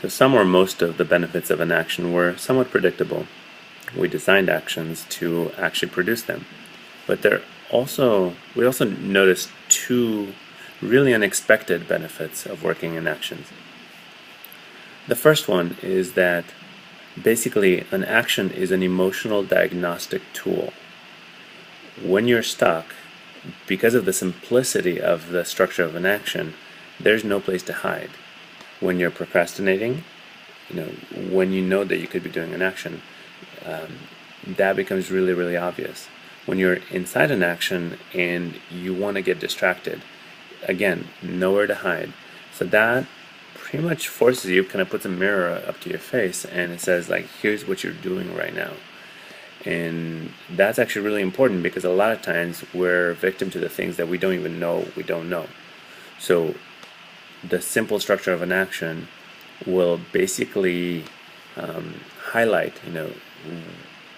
So some or most of the benefits of an action were somewhat predictable. We designed actions to actually produce them. But we also noticed two really unexpected benefits of working in actions. The first one is that basically an action is an emotional diagnostic tool. When you're stuck, because of the simplicity of the structure of an action, there's no place to hide. When you're procrastinating, when you know that you could be doing an action, that becomes really, really obvious. When you're inside an action and you want to get distracted, again, nowhere to hide. So that pretty much forces you, kind of puts a mirror up to your face, and it says, like, here's what you're doing right now. And that's actually really important, because a lot of times we're victim to the things that we don't even know we don't know. So the simple structure of an action will basically highlight,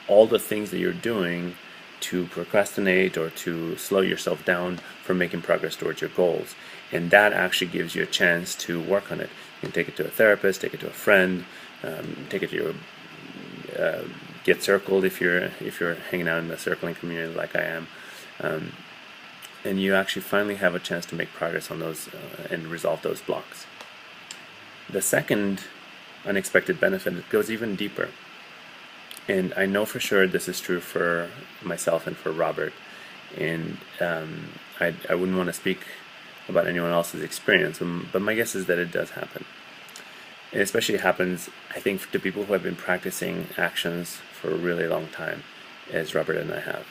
all the things that you're doing to procrastinate or to slow yourself down from making progress towards your goals. And that actually gives you a chance to work on it. You can take it to a therapist, take it to a friend, take it to your get circled if you're hanging out in the circling community like I am, and you actually finally have a chance to make progress on those and resolve those blocks. The second unexpected benefit goes even deeper, and I know for sure this is true for myself and for Robert, and I wouldn't want to speak about anyone else's experience, but my guess is that it does happen. It especially happens, I think, to people who have been practicing actions for a really long time, as Robert and I have.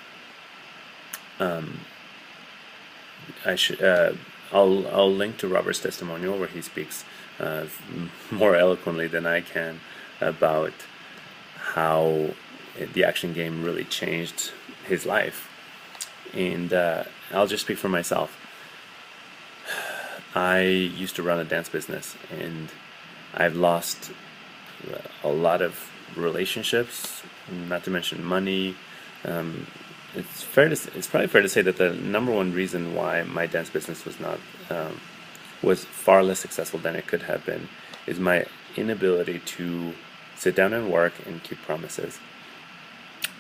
I'll link to Robert's testimonial where he speaks more eloquently than I can about how the action game really changed his life. And I'll just speak for myself. I used to run a dance business, and I've lost a lot of relationships, not to mention money. It's probably fair to say that the number one reason why my dance business was far less successful than it could have been is my inability to sit down and work and keep promises.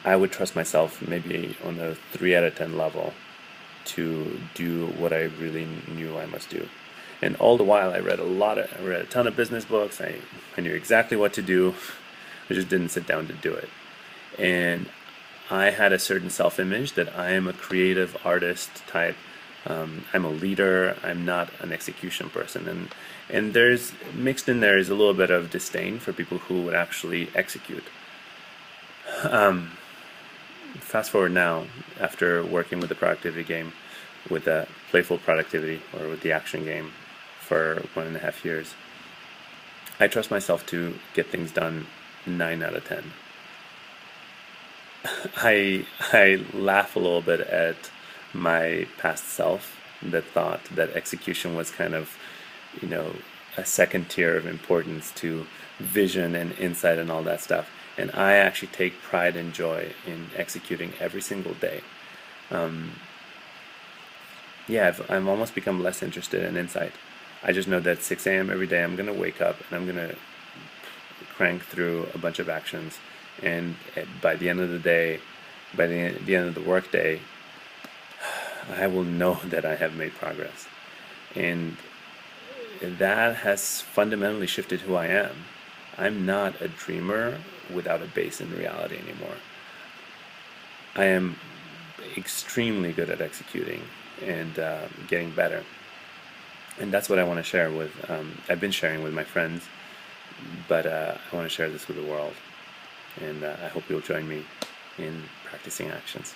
I would trust myself maybe on a 3 out of 10 level to do what I really knew I must do. And all the while I read a ton of business books. I knew exactly what to do. I just didn't sit down to do it. And I had a certain self-image that I am a creative artist type. I'm a leader. I'm not an execution person. And there's mixed in there is a little bit of disdain for people who would actually execute. Fast forward now, after working with the productivity game, with the playful productivity, or with the action game, for 1.5 years, I trust myself to get things done 9 out of 10. I laugh a little bit at my past self that thought that execution was kind of, a second tier of importance to vision and insight and all that stuff. And I actually take pride and joy in executing every single day. I've almost become less interested in insight. I just know that 6 a.m. every day I'm going to wake up and I'm going to crank through a bunch of actions. And by the end of the day, by the end of the workday, I will know that I have made progress. And that has fundamentally shifted who I am. I'm not a dreamer without a base in reality anymore. I am extremely good at executing and getting better. And that's what I want to share with, I've been sharing with my friends, but I want to share this with the world. And I hope you'll join me in practicing actions.